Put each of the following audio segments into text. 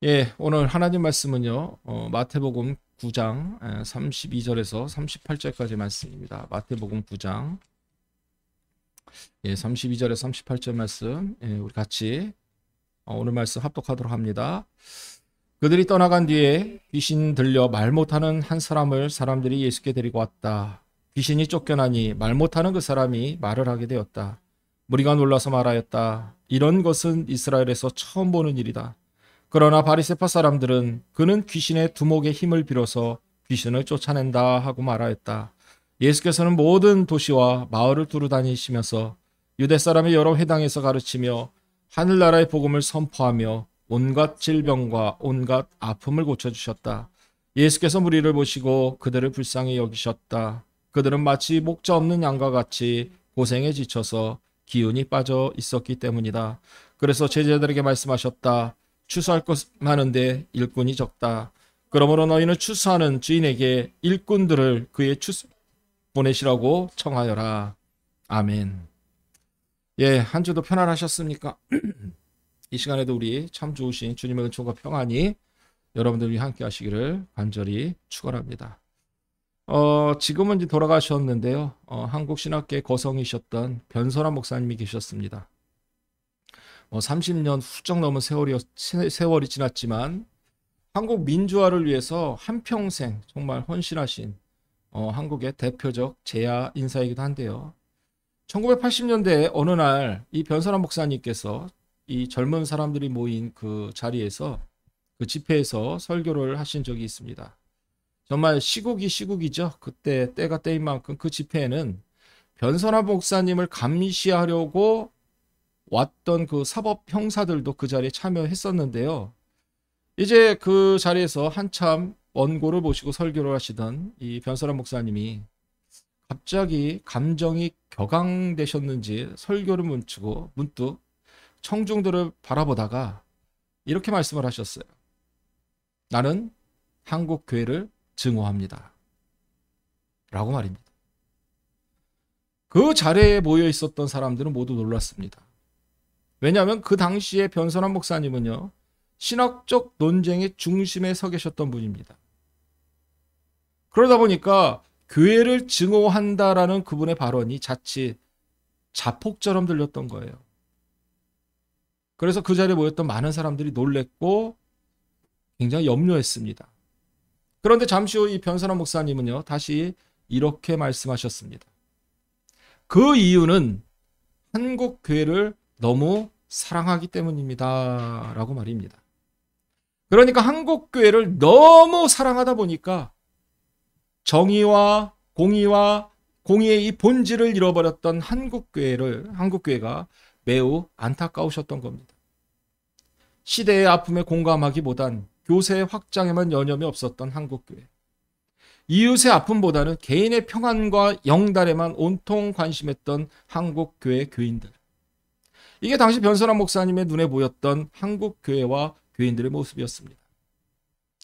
예, 오늘 하나님 말씀은요, 마태복음 9장 32절에서 38절까지 말씀입니다. 마태복음 9장 32절에서 38절 말씀, 우리 같이 오늘 말씀 합독하도록 합니다. 그들이 떠나간 뒤에 귀신 들려 말 못하는 한 사람을 사람들이 예수께 데리고 왔다. 귀신이 쫓겨나니 말 못하는 그 사람이 말을 하게 되었다. 무리가 놀라서 말하였다. 이런 것은 이스라엘에서 처음 보는 일이다. 그러나 바리새파 사람들은 그는 귀신의 두목의 힘을 빌어서 귀신을 쫓아낸다 하고 말하였다. 예수께서는 모든 도시와 마을을 두루 다니시면서 유대 사람의 여러 회당에서 가르치며 하늘나라의 복음을 선포하며 온갖 질병과 온갖 아픔을 고쳐주셨다. 예수께서 무리를 보시고 그들을 불쌍히 여기셨다. 그들은 마치 목자 없는 양과 같이 고생에 지쳐서 기운이 빠져 있었기 때문이다. 그래서 제자들에게 말씀하셨다. 추수할 것 많은데 일꾼이 적다. 그러므로 너희는 추수하는 주인에게 일꾼들을 그의 추수 보내시라고 청하여라. 아멘. 예, 한 주도 편안하셨습니까? 이 시간에도 우리 참 좋으신 주님의 은총과 평안이 여러분들이 함께 하시기를 간절히 축원합니다. 지금은 이제 돌아가셨는데요. 한국 신학계 거성이셨던 변선한 목사님이 계셨습니다. 30년 훌쩍 넘은 세월이 지났지만 한국 민주화를 위해서 한평생 정말 헌신하신 한국의 대표적 제야 인사이기도 한데요. 1980년대 어느 날 이 변선한 목사님께서 이 젊은 사람들이 모인 그 자리에서 그 집회에서 설교를 하신 적이 있습니다. 정말 시국이죠. 그때 때가 때인 만큼 그 집회에는 변선한 목사님을 감시하려고 왔던 그 사법 형사들도 그 자리에 참여했었는데요. 이제 그 자리에서 한참 원고를 보시고 설교를 하시던 이 변선한 목사님이 갑자기 감정이 격앙되셨는지 설교를 멈추고 문득 청중들을 바라보다가 이렇게 말씀을 하셨어요. 나는 한국 교회를 증오합니다. 라고 말입니다. 그 자리에 모여 있었던 사람들은 모두 놀랐습니다. 왜냐하면 그 당시에 변선한 목사님은요, 신학적 논쟁의 중심에 서 계셨던 분입니다. 그러다 보니까 교회를 증오한다라는 그분의 발언이 자칫 자폭처럼 들렸던 거예요. 그래서 그 자리에 모였던 많은 사람들이 놀랬고 굉장히 염려했습니다. 그런데 잠시 후 이 변선한 목사님은요, 다시 이렇게 말씀하셨습니다. 그 이유는 한국 교회를 너무 사랑하기 때문입니다. 라고 말입니다. 그러니까 한국 교회를 너무 사랑하다 보니까 정의와 공의의 이 본질을 잃어버렸던 한국 교회가 매우 안타까우셨던 겁니다. 시대의 아픔에 공감하기보단 교세의 확장에만 여념이 없었던 한국 교회. 이웃의 아픔보다는 개인의 평안과 영달에만 온통 관심했던 한국 교회 교인들. 이게 당시 변선한 목사님의 눈에 보였던 한국 교회와 교인들의 모습이었습니다.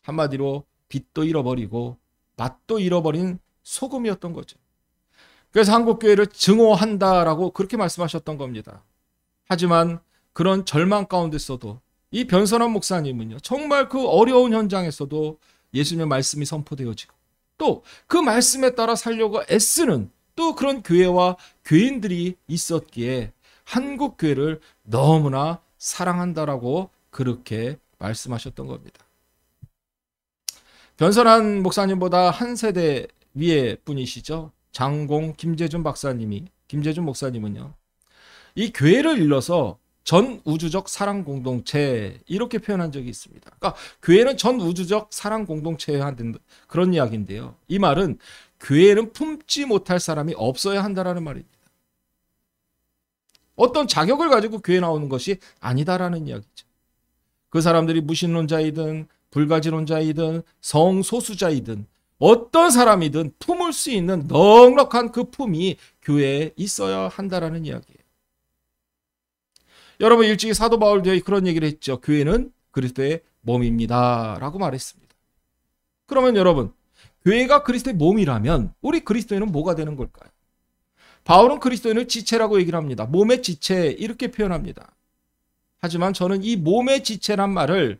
한마디로 빛도 잃어버리고 맛도 잃어버린 소금이었던 거죠. 그래서 한국 교회를 증오한다라고 그렇게 말씀하셨던 겁니다. 하지만 그런 절망 가운데서도 이 변선한 목사님은요, 정말 그 어려운 현장에서도 예수님의 말씀이 선포되어지고 또 그 말씀에 따라 살려고 애쓰는 또 그런 교회와 교인들이 있었기에 한국 교회를 너무나 사랑한다라고 그렇게 말씀하셨던 겁니다. 변선한 목사님보다 한 세대 위의 분이시죠. 장공 김재준 목사님은요, 이 교회를 일러서 전 우주적 사랑 공동체 이렇게 표현한 적이 있습니다. 그러니까 교회는 전 우주적 사랑 공동체여야 한다는 그런 이야기인데요. 이 말은 교회는 품지 못할 사람이 없어야 한다라는 말입니다. 어떤 자격을 가지고 교회 나오는 것이 아니다라는 이야기죠. 그 사람들이 무신론자이든 불가지론자이든 성소수자이든 어떤 사람이든 품을 수 있는 넉넉한 그 품이 교회에 있어야 한다라는 이야기예요. 여러분, 일찍이 사도 바울도 그런 얘기를 했죠. 교회는 그리스도의 몸입니다. 라고 말했습니다. 그러면 여러분, 교회가 그리스도의 몸이라면 우리 그리스도인은 뭐가 되는 걸까요? 바울은 그리스도인을 지체라고 얘기를 합니다. 몸의 지체 이렇게 표현합니다. 하지만 저는 이 몸의 지체란 말을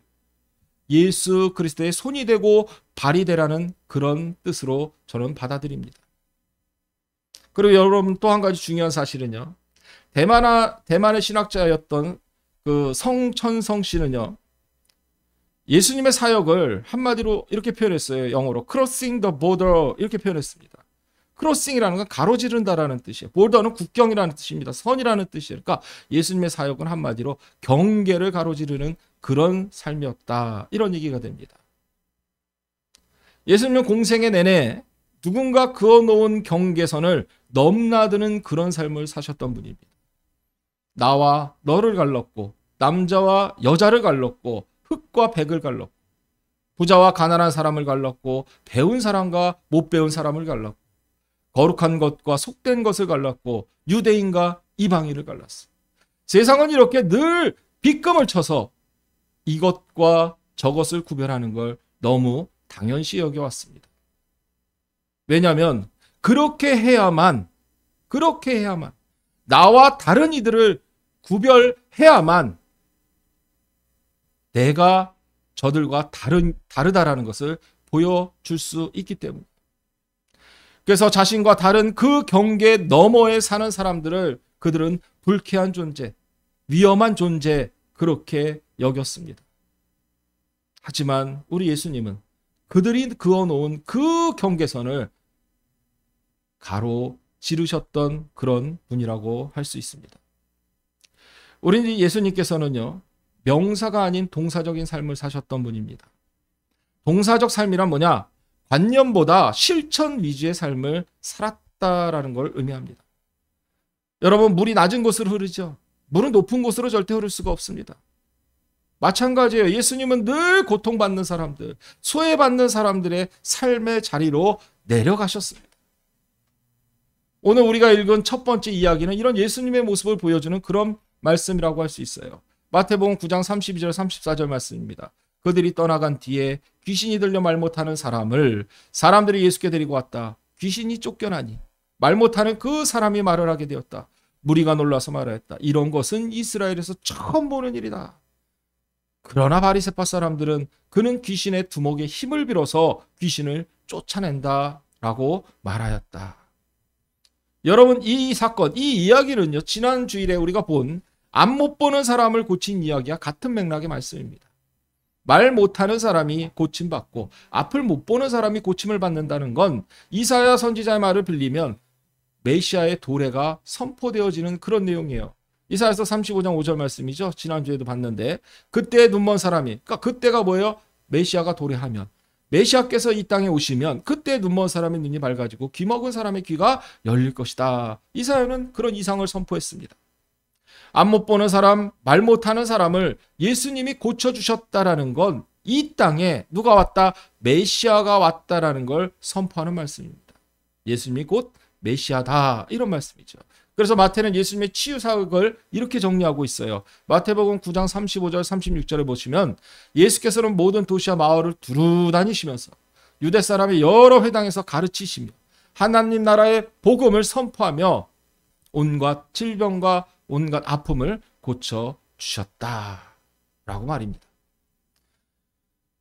예수 그리스도의 손이 되고 발이 되라는 그런 뜻으로 저는 받아들입니다. 그리고 여러분 또 한 가지 중요한 사실은요. 대만의 신학자였던 그 성천성 씨는요. 예수님의 사역을 한마디로 이렇게 표현했어요. 영어로 crossing the border 이렇게 표현했습니다. 크로싱이라는 건 가로지른다라는 뜻이에요. border는 국경이라는 뜻입니다. 선이라는 뜻이에요. 그러니까 예수님의 사역은 한마디로 경계를 가로지르는 그런 삶이었다. 이런 얘기가 됩니다. 예수님은 공생의 내내 누군가 그어놓은 경계선을 넘나드는 그런 삶을 사셨던 분입니다. 나와 너를 갈랐고 남자와 여자를 갈랐고 흑과 백을 갈랐고 부자와 가난한 사람을 갈랐고 배운 사람과 못 배운 사람을 갈랐고 거룩한 것과 속된 것을 갈랐고 유대인과 이방인을 갈랐어. 세상은 이렇게 늘 빗금을 쳐서 이것과 저것을 구별하는 걸 너무 당연시 여겨왔습니다. 왜냐하면 그렇게 해야만 나와 다른 이들을 구별해야만 내가 저들과 다르다라는 것을 보여줄 수 있기 때문에. 그래서 자신과 다른 그 경계 너머에 사는 사람들을 그들은 불쾌한 존재, 위험한 존재 그렇게 여겼습니다. 하지만 우리 예수님은 그들이 그어놓은 그 경계선을 가로지르셨던 그런 분이라고 할 수 있습니다. 우리 예수님께서는요. 명사가 아닌 동사적인 삶을 사셨던 분입니다. 동사적 삶이란 뭐냐? 관념보다 실천 위주의 삶을 살았다라는 걸 의미합니다. 여러분, 물이 낮은 곳으로 흐르죠. 물은 높은 곳으로 절대 흐를 수가 없습니다. 마찬가지예요. 예수님은 늘 고통받는 사람들, 소외받는 사람들의 삶의 자리로 내려가셨습니다. 오늘 우리가 읽은 첫 번째 이야기는 이런 예수님의 모습을 보여주는 그런 말씀이라고 할 수 있어요. 마태복음 9장 32절 34절 말씀입니다. 그들이 떠나간 뒤에 귀신이 들려 말 못하는 사람을 사람들이 예수께 데리고 왔다. 귀신이 쫓겨나니 말 못하는 그 사람이 말을 하게 되었다. 무리가 놀라서 말하였다. 이런 것은 이스라엘에서 처음 보는 일이다. 그러나 바리새파 사람들은 그는 귀신의 두목에 힘을 빌어서 귀신을 쫓아낸다라고 말하였다. 여러분, 이 사건, 이 이야기는요. 지난 주일에 우리가 본 앞 못 보는 사람을 고친 이야기와 같은 맥락의 말씀입니다. 말 못하는 사람이 고침받고 앞을 못 보는 사람이 고침을 받는다는 건 이사야 선지자의 말을 빌리면 메시아의 도래가 선포되어지는 그런 내용이에요. 이사야서 35장 5절 말씀이죠. 지난주에도 봤는데 그때 눈먼 사람이, 그러니까 그때가 뭐예요? 메시아가 도래하면, 메시아께서 이 땅에 오시면 그때 눈먼 사람의 눈이 밝아지고 귀 먹은 사람의 귀가 열릴 것이다. 이사야는 그런 이상을 선포했습니다. 앞 못 보는 사람, 말 못하는 사람을 예수님이 고쳐주셨다라는 건 이 땅에 누가 왔다? 메시아가 왔다라는 걸 선포하는 말씀입니다. 예수님이 곧 메시아다, 이런 말씀이죠. 그래서 마태는 예수님의 치유 사역을 이렇게 정리하고 있어요. 마태복음 9장 35절 36절을 보시면 예수께서는 모든 도시와 마을을 두루 다니시면서 유대 사람의 여러 회당에서 가르치시며 하나님 나라의 복음을 선포하며 온갖 질병과 온갖 아픔을 고쳐주셨다라고 말입니다.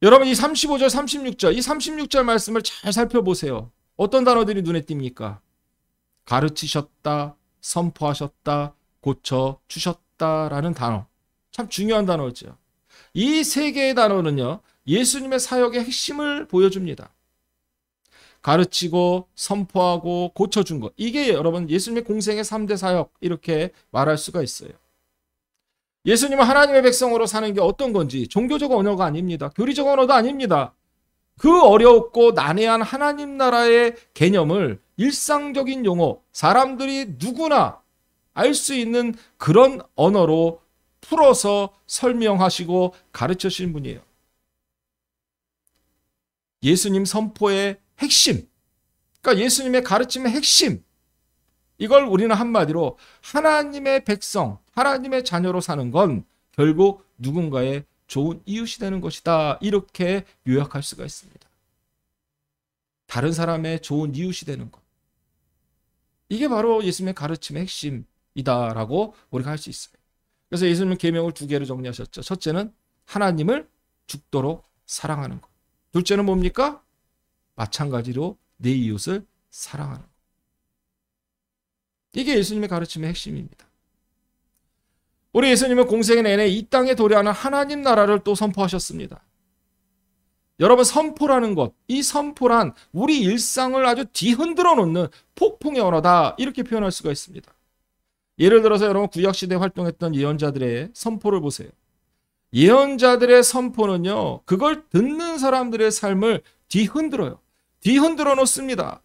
여러분, 이 35절 36절 이 36절 말씀을 잘 살펴보세요. 어떤 단어들이 눈에 띕니까? 가르치셨다, 선포하셨다, 고쳐주셨다라는 단어. 참 중요한 단어죠. 이 세 개의 단어는요. 예수님의 사역의 핵심을 보여줍니다. 가르치고 선포하고 고쳐준 것. 이게 여러분 예수님의 공생의 3대 사역 이렇게 말할 수가 있어요. 예수님은 하나님의 백성으로 사는 게 어떤 건지 종교적 언어가 아닙니다. 교리적 언어도 아닙니다. 그 어렵고 난해한 하나님 나라의 개념을 일상적인 용어, 사람들이 누구나 알 수 있는 그런 언어로 풀어서 설명하시고 가르쳐 주신 분이에요. 예수님 선포의 핵심, 그러니까 예수님의 가르침의 핵심, 이걸 우리는 한마디로 하나님의 백성, 하나님의 자녀로 사는 건 결국 누군가의 좋은 이웃이 되는 것이다, 이렇게 요약할 수가 있습니다. 다른 사람의 좋은 이웃이 되는 것, 이게 바로 예수님의 가르침의 핵심이다라고 우리가 할 수 있어요. 그래서 예수님은 계명을 2개로 정리하셨죠. 첫째는 하나님을 죽도록 사랑하는 것. 둘째는 뭡니까? 마찬가지로 내 이웃을 사랑하는 것. 이게 예수님의 가르침의 핵심입니다. 우리 예수님은 공생 내내 이 땅에 도래하는 하나님 나라를 또 선포하셨습니다. 여러분, 선포라는 것, 이 선포란 우리 일상을 아주 뒤흔들어 놓는 폭풍의 언어다, 이렇게 표현할 수가 있습니다. 예를 들어서 여러분, 구약시대에 활동했던 예언자들의 선포를 보세요. 예언자들의 선포는요, 그걸 듣는 사람들의 삶을 뒤흔들어요. 뒤흔들어 놓습니다.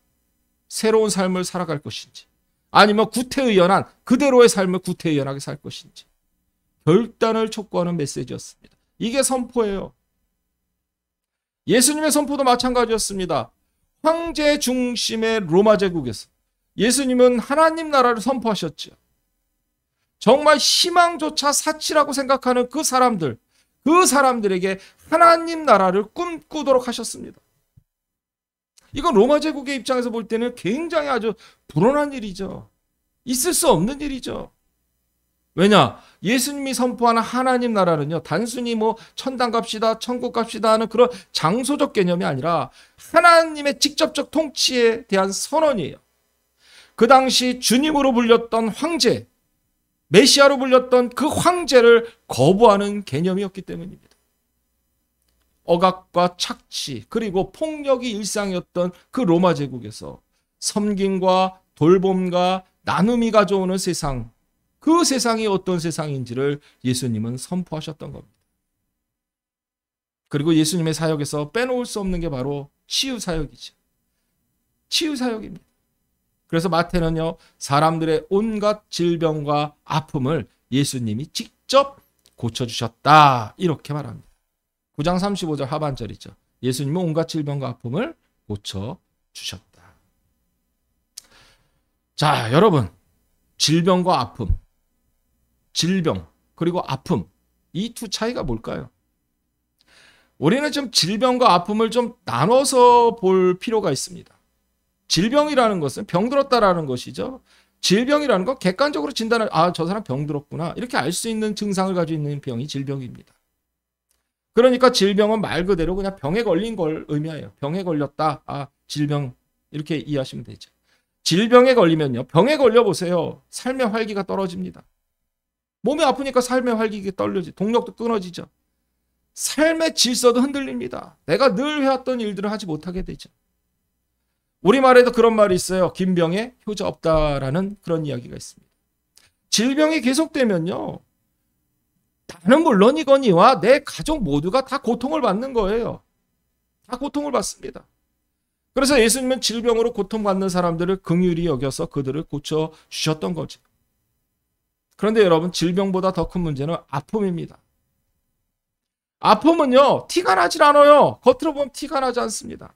새로운 삶을 살아갈 것인지, 아니면 구태의연한 그대로의 삶을 구태의연하게 살 것인지 결단을 촉구하는 메시지였습니다. 이게 선포예요. 예수님의 선포도 마찬가지였습니다. 황제 중심의 로마 제국에서 예수님은 하나님 나라를 선포하셨죠. 정말 희망조차 사치라고 생각하는 그 사람들에게 하나님 나라를 꿈꾸도록 하셨습니다. 이건 로마 제국의 입장에서 볼 때는 굉장히 아주 불온한 일이죠. 있을 수 없는 일이죠. 왜냐? 예수님이 선포하는 하나님 나라는요, 단순히 뭐 천당 갑시다, 천국 갑시다 하는 그런 장소적 개념이 아니라 하나님의 직접적 통치에 대한 선언이에요. 그 당시 주님으로 불렸던 황제, 메시아로 불렸던 그 황제를 거부하는 개념이었기 때문입니다. 억압과 착취, 그리고 폭력이 일상이었던 그 로마 제국에서 섬김과 돌봄과 나눔이 가져오는 세상, 그 세상이 어떤 세상인지를 예수님은 선포하셨던 겁니다. 그리고 예수님의 사역에서 빼놓을 수 없는 게 바로 치유 사역이죠. 치유 사역입니다. 그래서 마태는요, 사람들의 온갖 질병과 아픔을 예수님이 직접 고쳐주셨다, 이렇게 말합니다. 9장 35절 하반절이죠. 예수님은 온갖 질병과 아픔을 고쳐주셨다. 자, 여러분, 질병과 아픔, 질병 그리고 아픔, 이 두 차이가 뭘까요? 우리는 좀 질병과 아픔을 좀 나눠서 볼 필요가 있습니다. 질병이라는 것은 병들었다라는 것이죠. 질병이라는 건 객관적으로 진단을, 저 사람 병들었구나, 이렇게 알 수 있는 증상을 가지고 있는 병이 질병입니다. 그러니까 질병은 말 그대로 그냥 병에 걸린 걸 의미해요. 병에 걸렸다, 질병, 이렇게 이해하시면 되죠. 질병에 걸리면요, 병에 걸려보세요. 삶의 활기가 떨어집니다. 몸이 아프니까 삶의 활기가 떨어지죠. 동력도 끊어지죠. 삶의 질서도 흔들립니다. 내가 늘 해왔던 일들을 하지 못하게 되죠. 우리말에도 그런 말이 있어요. 김병에 효자 없다라는 그런 이야기가 있습니다. 질병이 계속되면요, 나는 물론이거니와 내 가족 모두가 다 고통을 받는 거예요. 다 고통을 받습니다. 그래서 예수님은 질병으로 고통받는 사람들을 긍휼히 여겨서 그들을 고쳐주셨던 거죠. 그런데 여러분, 질병보다 더 큰 문제는 아픔입니다. 아픔은요, 티가 나질 않아요. 겉으로 보면 티가 나지 않습니다.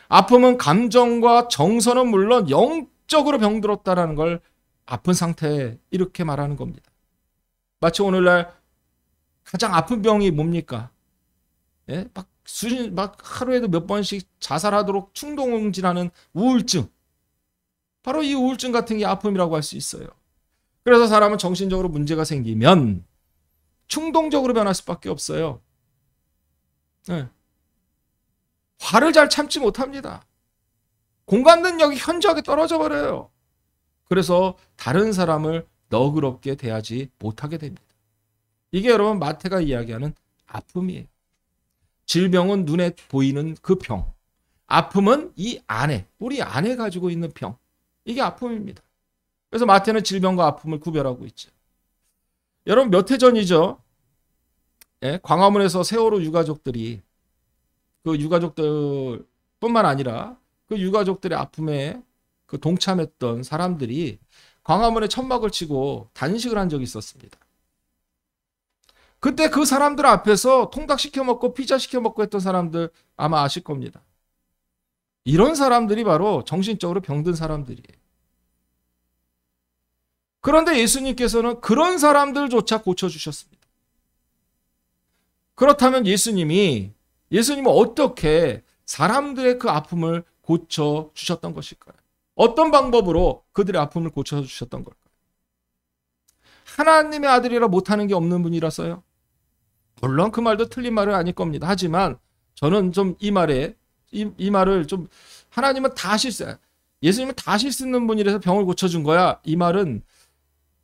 아픔은 감정과 정서는 물론 영적으로 병들었다라는 걸 아픈 상태, 이렇게 말하는 겁니다. 마치 오늘날 가장 아픈 병이 뭡니까? 예? 막 하루에도 몇 번씩 자살하도록 충동질하는 우울증. 바로 이 우울증 같은 게 아픔이라고 할 수 있어요. 그래서 사람은 정신적으로 문제가 생기면 충동적으로 변할 수밖에 없어요. 예. 화를 잘 참지 못합니다. 공감 능력이 현저하게 떨어져 버려요. 그래서 다른 사람을 너그럽게 대하지 못하게 됩니다. 이게 여러분, 마태가 이야기하는 아픔이에요. 질병은 눈에 보이는 그 병, 아픔은 이 안에, 우리 안에 가지고 있는 병, 이게 아픔입니다. 그래서 마태는 질병과 아픔을 구별하고 있죠. 여러분, 몇 해 전이죠. 예, 광화문에서 세월호 유가족들이, 그 유가족들 뿐만 아니라 그 유가족들의 아픔에 그 동참했던 사람들이 광화문에 천막을 치고 단식을 한 적이 있었습니다. 그때 그 사람들 앞에서 통닭 시켜 먹고 피자 시켜 먹고 했던 사람들 아마 아실 겁니다. 이런 사람들이 바로 정신적으로 병든 사람들이에요. 그런데 예수님께서는 그런 사람들조차 고쳐주셨습니다. 그렇다면 예수님은 어떻게 사람들의 그 아픔을 고쳐주셨던 것일까요? 어떤 방법으로 그들의 아픔을 고쳐주셨던 걸까요? 하나님의 아들이라 못하는 게 없는 분이라서요? 물론 그 말도 틀린 말은 아닐 겁니다. 하지만 저는 좀 이 말을 좀 하나님은 다 실수, 예수님은 다 실수 있는 분이라서 병을 고쳐준 거야. 이 말은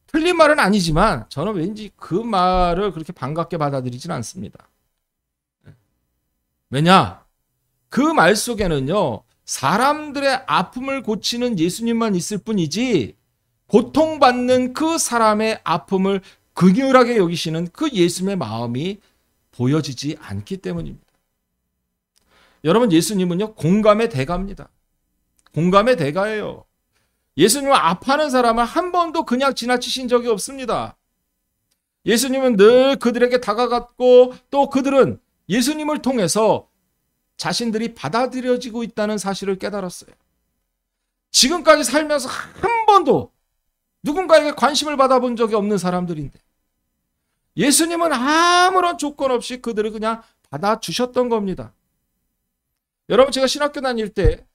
틀린 말은 아니지만 저는 왠지 그 말을 그렇게 반갑게 받아들이지는 않습니다. 왜냐? 그 말 속에는요, 사람들의 아픔을 고치는 예수님만 있을 뿐이지 고통받는 그 사람의 아픔을 긍휼하게 여기시는 그 예수님의 마음이 보여지지 않기 때문입니다. 여러분, 예수님은요, 공감의 대가입니다. 공감의 대가예요. 예수님은 아파하는 사람을 한 번도 그냥 지나치신 적이 없습니다. 예수님은 늘 그들에게 다가갔고 또 그들은 예수님을 통해서 자신들이 받아들여지고 있다는 사실을 깨달았어요. 지금까지 살면서 한 번도 누군가에게 관심을 받아본 적이 없는 사람들인데 예수님은 아무런 조건 없이 그들을 그냥 받아주셨던 겁니다. 여러분, 제가 신학교 다닐 때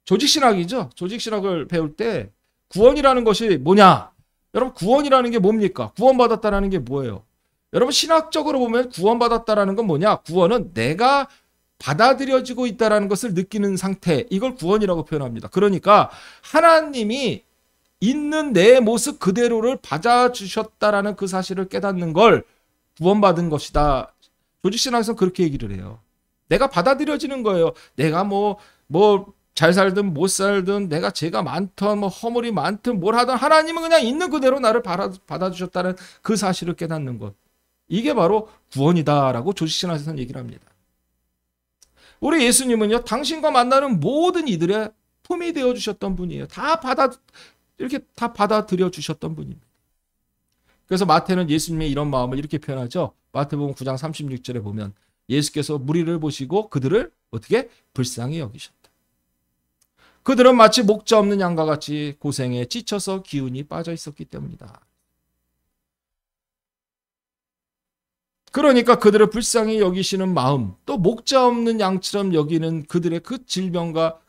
조직신학이죠. 조직신학을 배울 때 구원이라는 것이 뭐냐? 여러분, 구원이라는 게 뭡니까? 구원받았다라는 게 뭐예요? 여러분, 신학적으로 보면 구원받았다라는 건 뭐냐? 구원은 내가 받아들여지고 있다라는 것을 느끼는 상태, 이걸 구원이라고 표현합니다. 그러니까 하나님이 있는 내 모습 그대로를 받아주셨다라는 그 사실을 깨닫는 걸 구원받은 것이다. 조직신학에서는 그렇게 얘기를 해요. 내가 받아들여지는 거예요. 내가 잘 살든 못 살든 내가 죄가 많든 허물이 많든 뭘 하든 하나님은 그냥 있는 그대로 나를 받아주셨다는 그 사실을 깨닫는 것. 이게 바로 구원이다라고 조직신학에서는 얘기를 합니다. 우리 예수님은요, 당신과 만나는 모든 이들의 품이 되어주셨던 분이에요. 이렇게 다 받아들여 주셨던 분입니다. 그래서 마태는 예수님의 이런 마음을 이렇게 표현하죠. 마태복음 9장 36절에 보면 예수께서 무리를 보시고 그들을 어떻게 불쌍히 여기셨다. 그들은 마치 목자 없는 양과 같이 고생에 지쳐서 기운이 빠져 있었기 때문이다. 그러니까 그들을 불쌍히 여기시는 마음, 또 목자 없는 양처럼 여기는 그들의 그 질병과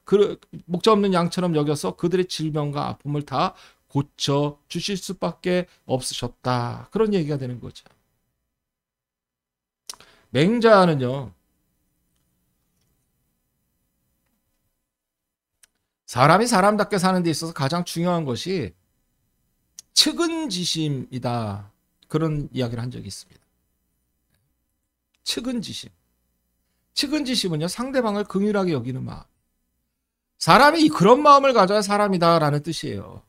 목자 없는 양처럼 여겨서 그들의 질병과 아픔을 다 고쳐 주실 수밖에 없으셨다. 그런 얘기가 되는 거죠. 맹자는요, 사람이 사람답게 사는 데 있어서 가장 중요한 것이 측은지심이다. 그런 이야기를 한 적이 있습니다. 측은지심. 측은지심은요, 상대방을 긍휼하게 여기는 마음. 사람이 그런 마음을 가져야 사람이다라는 뜻이에요.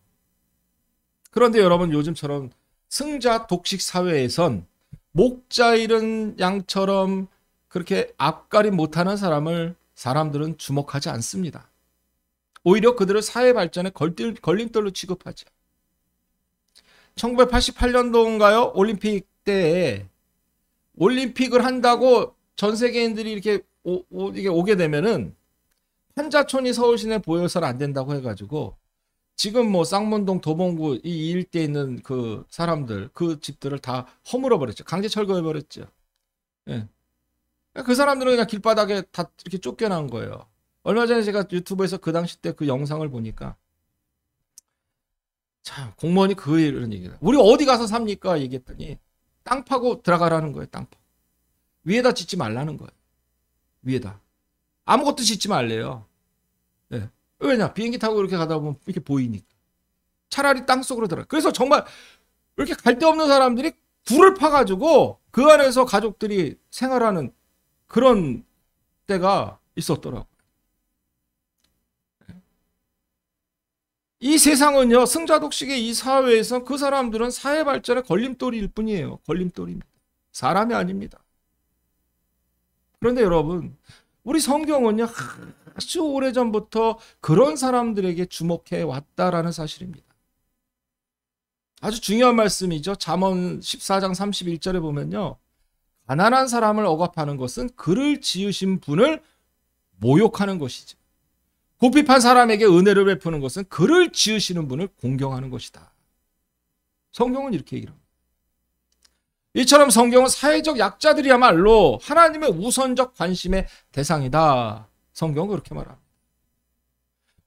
그런데 여러분, 요즘처럼 승자 독식 사회에선 목자 잃은 양처럼 그렇게 앞가림 못하는 사람들은 주목하지 않습니다. 오히려 그들을 사회 발전의 걸림돌로 취급하죠. 1988년도인가요? 올림픽 때에 올림픽을 한다고 전 세계인들이 이렇게 오게 되면은 한자촌이 서울 시내 보여서는 안 된다고 해가지고 지금 쌍문동, 도봉구 이 일대에 있는 그 사람들, 그 집들을 다 허물어 버렸죠. 강제 철거해 버렸죠. 예. 그 사람들은 그냥 길바닥에 다 이렇게 쫓겨난 거예요. 얼마 전에 제가 유튜브에서 그 당시 때 그 영상을 보니까 참 공무원이 이런 얘기를, 우리 어디 가서 삽니까? 얘기했더니 땅 파고 들어가라는 거예요. 땅 파. 위에다 짓지 말라는 거예요. 위에다. 아무것도 짓지 말래요. 네. 왜냐? 비행기 타고 이렇게 가다 보면 이렇게 보이니까. 차라리 땅속으로 들어가. 그래서 정말 이렇게 갈 데 없는 사람들이 굴을 파가지고 그 안에서 가족들이 생활하는 그런 때가 있었더라고요. 이 세상은요, 승자독식의 이 사회에서 그 사람들은 사회 발전의 걸림돌일 뿐이에요. 걸림돌입니다. 사람이 아닙니다. 그런데 여러분, 우리 성경은요, 아주 오래전부터 그런 사람들에게 주목해 왔다라는 사실입니다. 아주 중요한 말씀이죠. 잠언 14장 31절에 보면요, 가난한 사람을 억압하는 것은 그를 지으신 분을 모욕하는 것이죠. 고핍한 사람에게 은혜를 베푸는 것은 그를 지으시는 분을 공경하는 것이다. 성경은 이렇게 얘기를 합니다. 이처럼 성경은 사회적 약자들이야말로 하나님의 우선적 관심의 대상이다. 성경은 그렇게 말합니다.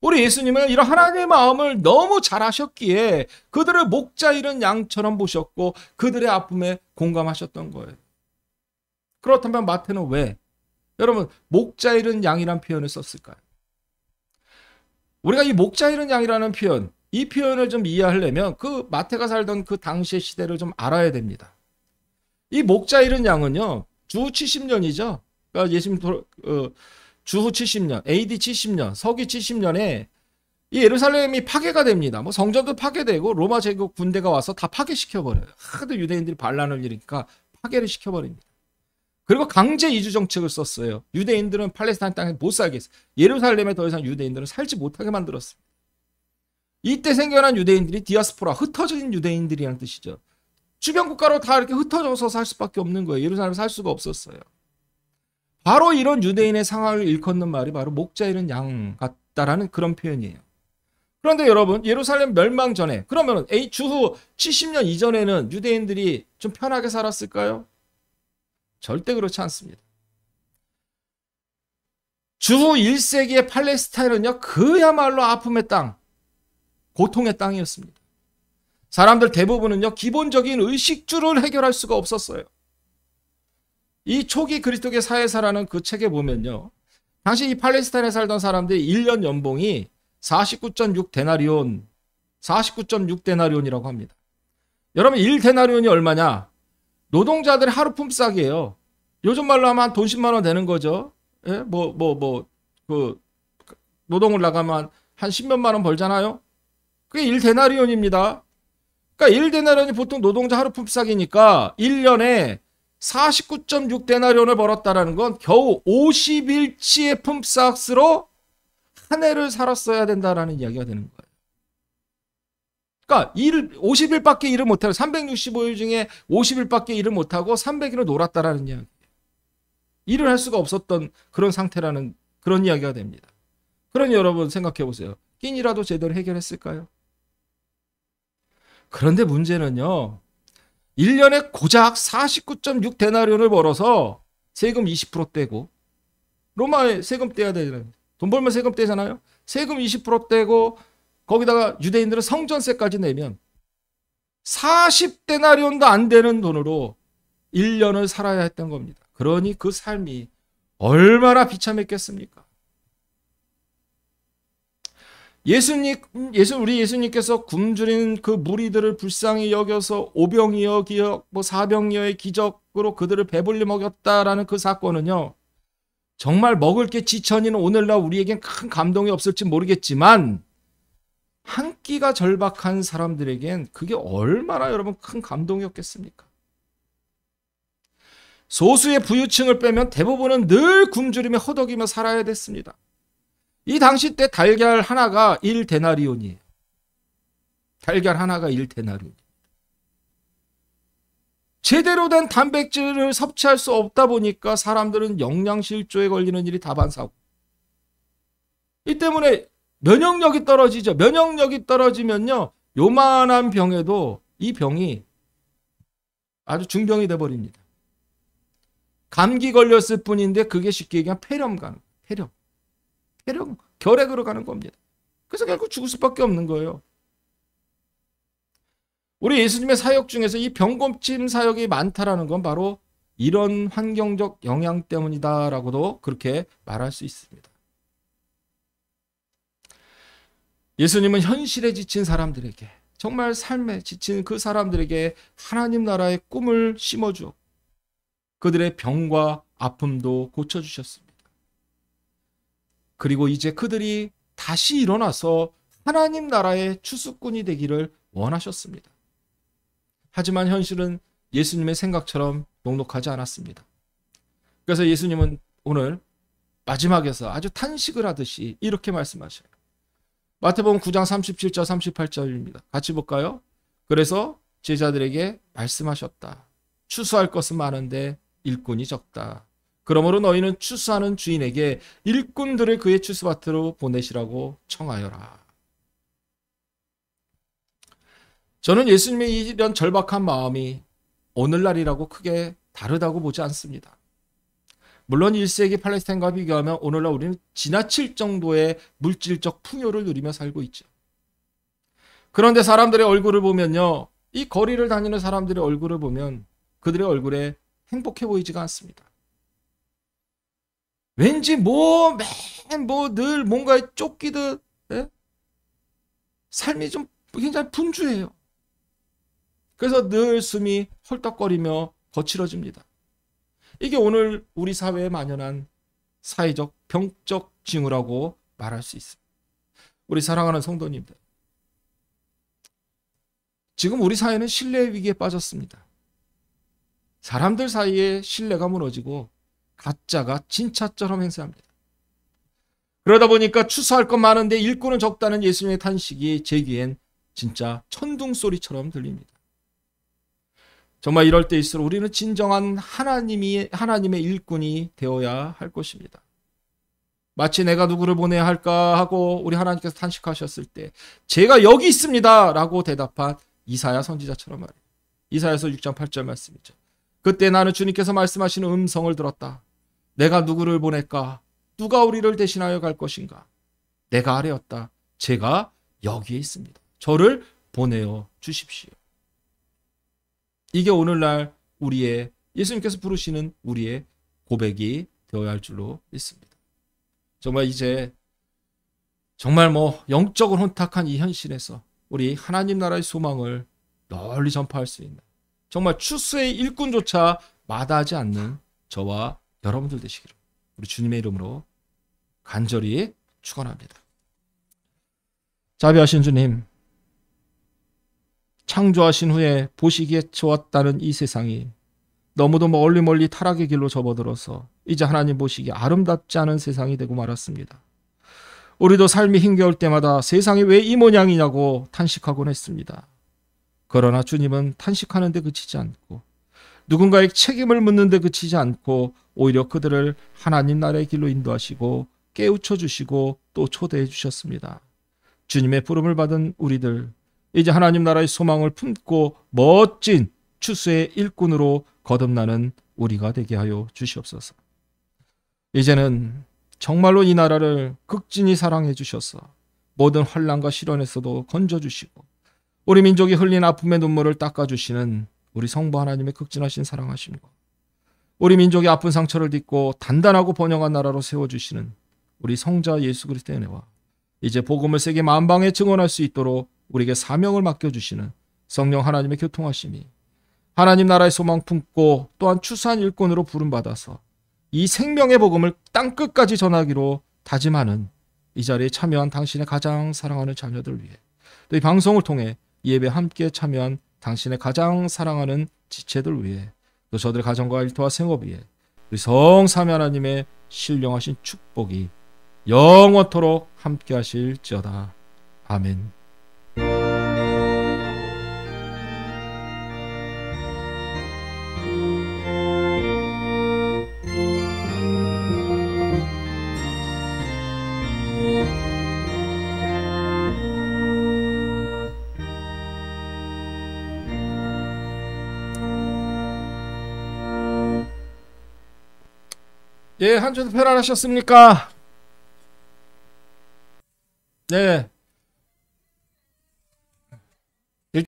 우리 예수님은 이런 하나님의 마음을 너무 잘 아셨기에 그들을 목자 잃은 양처럼 보셨고 그들의 아픔에 공감하셨던 거예요. 그렇다면 마태는 왜 여러분 목자 잃은 양이란 표현을 썼을까요? 우리가 이 목자 잃은 양이라는 표현, 이 표현을 좀 이해하려면 그 마태가 살던 그 당시의 시대를 좀 알아야 됩니다. 이 목자 잃은 양은요, 주후 70년이죠. 그러니까 예수님 주후 70년, AD 70년, 서기 70년에 이 예루살렘이 파괴가 됩니다. 뭐 성전도 파괴되고 로마 제국 군대가 와서 다 파괴시켜버려요. 하도 유대인들이 반란을 일으키니까 파괴를 시켜버립니다. 그리고 강제 이주 정책을 썼어요. 유대인들은 팔레스타인 땅에 못 살게 했어요. 예루살렘에 더 이상 유대인들은 살지 못하게 만들었습니다. 이때 생겨난 유대인들이 디아스포라, 흩어진 유대인들이라는 뜻이죠. 주변 국가로 다 이렇게 흩어져서 살 수밖에 없는 거예요. 예루살렘에 살 수가 없었어요. 바로 이런 유대인의 상황을 일컫는 말이 바로 목자 잃은 양 같다라는 그런 표현이에요. 그런데 여러분, 예루살렘 멸망 전에, 그러면 주후 70년 이전에는 유대인들이 좀 편하게 살았을까요? 절대 그렇지 않습니다. 주후 1세기의 팔레스타인은요, 그야말로 아픔의 땅, 고통의 땅이었습니다. 사람들 대부분은요, 기본적인 의식주를 해결할 수가 없었어요. 이 초기 그리스도의 사회사라는 그 책에 보면요, 당시 이 팔레스타인에 살던 사람들이 1년 연봉이 49.6데나리온, 49.6데나리온이라고 합니다. 여러분, 1데나리온이 얼마냐? 노동자들의 하루 품삯이에요. 요즘 말로 하면 돈 10만 원 되는 거죠. 예? 노동을 나가면 한 10몇만 원 벌잖아요. 그게 1데나리온입니다. 그러니까 1데나리온이 보통 노동자 하루 품삯이니까 1년에 49.6데나리온을 벌었다라는 건 겨우 50일치의 품삯으로 한 해를 살았어야 된다라는 이야기가 되는 거예요. 그러니까 50일밖에 일을 못하고 365일 중에 50일밖에 일을 못하고 300일을 놀았다라는 이야기. 일을 할 수가 없었던 그런 상태라는 그런 이야기가 됩니다. 그러니 여러분 생각해 보세요. 끼니라도 제대로 해결했을까요? 그런데 문제는요. 1년에 고작 49.6데나리온을 벌어서 세금 20% 떼고, 로마에 세금 떼야 되잖아요. 돈 벌면 세금 떼잖아요. 세금 20% 떼고 거기다가 유대인들은 성전세까지 내면 40데나리온도 안 되는 돈으로 1년을 살아야 했던 겁니다. 그러니 그 삶이 얼마나 비참했겠습니까? 우리 예수님께서 굶주린 그 무리들을 불쌍히 여겨서 오병이어 기억, 사병이어의 기적으로 그들을 배불리 먹였다라는 그 사건은요, 정말 먹을 게 지천이는 오늘날 우리에겐 큰 감동이 없을지 모르겠지만 한 끼가 절박한 사람들에겐 그게 얼마나 여러분 큰 감동이었겠습니까? 소수의 부유층을 빼면 대부분은 늘 굶주림에 허덕이며 살아야 됐습니다. 이 당시 때 달걀 하나가 1데나리온이에요. 달걀 하나가 1데나리온. 제대로 된 단백질을 섭취할 수 없다 보니까 사람들은 영양실조에 걸리는 일이 다반사고. 이 때문에 면역력이 떨어지죠. 면역력이 떨어지면요, 요만한 병에도 이 병이 아주 중병이 돼버립니다. 감기 걸렸을 뿐인데 그게 쉽게 얘기하면 폐렴 가는 거예요. 폐렴, 결핵으로 가는 겁니다. 그래서 결국 죽을 수밖에 없는 거예요. 우리 예수님의 사역 중에서 이 병고침 사역이 많다라는 건 바로 이런 환경적 영향 때문이다라고도 그렇게 말할 수 있습니다. 예수님은 현실에 지친 사람들에게, 정말 삶에 지친 그 사람들에게 하나님 나라의 꿈을 심어주어 그들의 병과 아픔도 고쳐주셨습니다. 그리고 이제 그들이 다시 일어나서 하나님 나라의 추수꾼이 되기를 원하셨습니다. 하지만 현실은 예수님의 생각처럼 녹록하지 않았습니다. 그래서 예수님은 오늘 마지막에서 아주 탄식을 하듯이 이렇게 말씀하셔요. 마태복음 9장 37절 38절입니다. 같이 볼까요? 그래서 제자들에게 말씀하셨다. 추수할 것은 많은데 일꾼이 적다. 그러므로 너희는 추수하는 주인에게 일꾼들을 그의 추수밭으로 보내시라고 청하여라. 저는 예수님의 이런 절박한 마음이 오늘날이라고 크게 다르다고 보지 않습니다. 물론 1세기 팔레스타인과 비교하면 오늘날 우리는 지나칠 정도의 물질적 풍요를 누리며 살고 있죠. 그런데 사람들의 얼굴을 보면요. 이 거리를 다니는 사람들의 얼굴을 보면 그들의 얼굴에 행복해 보이지가 않습니다. 왠지 늘 뭔가에 쫓기듯, 예? 삶이 좀 굉장히 분주해요. 그래서 늘 숨이 헐떡거리며 거칠어집니다. 이게 오늘 우리 사회에 만연한 사회적 병적 징후라고 말할 수 있습니다. 우리 사랑하는 성도님들, 지금 우리 사회는 신뢰의 위기에 빠졌습니다. 사람들 사이에 신뢰가 무너지고 가짜가 진짜처럼 행세합니다. 그러다 보니까 추수할 것 많은데 일꾼은 적다는 예수님의 탄식이 제 귀엔 진짜 천둥 소리처럼 들립니다. 정말 이럴 때일수록 우리는 진정한 하나님의 일꾼이 되어야 할 것입니다. 마치 내가 누구를 보내야 할까 하고 우리 하나님께서 탄식하셨을 때 제가 여기 있습니다 라고 대답한 이사야 선지자처럼 말이에요. 이사야서 6장 8절 말씀이죠. 그때 나는 주님께서 말씀하시는 음성을 들었다. 내가 누구를 보낼까? 누가 우리를 대신하여 갈 것인가? 내가 아뢰었다. 제가 여기에 있습니다. 저를 보내어 주십시오. 이게 오늘날 우리의 예수님께서 부르시는 우리의 고백이 되어야 할 줄로 믿습니다. 정말 이제 정말 영적으로 혼탁한 이 현실에서 우리 하나님 나라의 소망을 널리 전파할 수 있는 정말 추수의 일꾼조차 마다하지 않는 저와 여러분들 되시기를 우리 주님의 이름으로 간절히 축원합니다. 자비하신 주님, 창조하신 후에 보시기에 좋았다는 이 세상이 너무도 멀리 타락의 길로 접어들어서 이제 하나님 보시기에 아름답지 않은 세상이 되고 말았습니다. 우리도 삶이 힘겨울 때마다 세상이 왜 이 모양이냐고 탄식하곤 했습니다. 그러나 주님은 탄식하는 데 그치지 않고 누군가의 책임을 묻는 데 그치지 않고 오히려 그들을 하나님 나라의 길로 인도하시고 깨우쳐 주시고 또 초대해 주셨습니다. 주님의 부름을 받은 우리들, 이제 하나님 나라의 소망을 품고 멋진 추수의 일꾼으로 거듭나는 우리가 되게 하여 주시옵소서. 이제는 정말로 이 나라를 극진히 사랑해 주셔서 모든 환난과 시련에서도 건져주시고 우리 민족이 흘린 아픔의 눈물을 닦아주시는 우리 성부 하나님의 극진하신 사랑하심과 우리 민족의 아픈 상처를 딛고 단단하고 번영한 나라로 세워주시는 우리 성자 예수 그리스도의 은혜와 이제 복음을 세계 만방에 증언할 수 있도록 우리에게 사명을 맡겨주시는 성령 하나님의 교통하심이 하나님 나라의 소망 품고 또한 추수한 일꾼으로 부름받아서 이 생명의 복음을 땅끝까지 전하기로 다짐하는 이 자리에 참여한 당신의 가장 사랑하는 자녀들 위해 또 이 방송을 통해 예배 함께 참여한 당신의 가장 사랑하는 지체들 위해 또 저들의 가정과 일터와 생업 위해 우리 성삼위 하나님의 신령하신 축복이 영원토록 함께 하실지어다. 아멘. 예, 한 주도 편안하셨습니까? 네,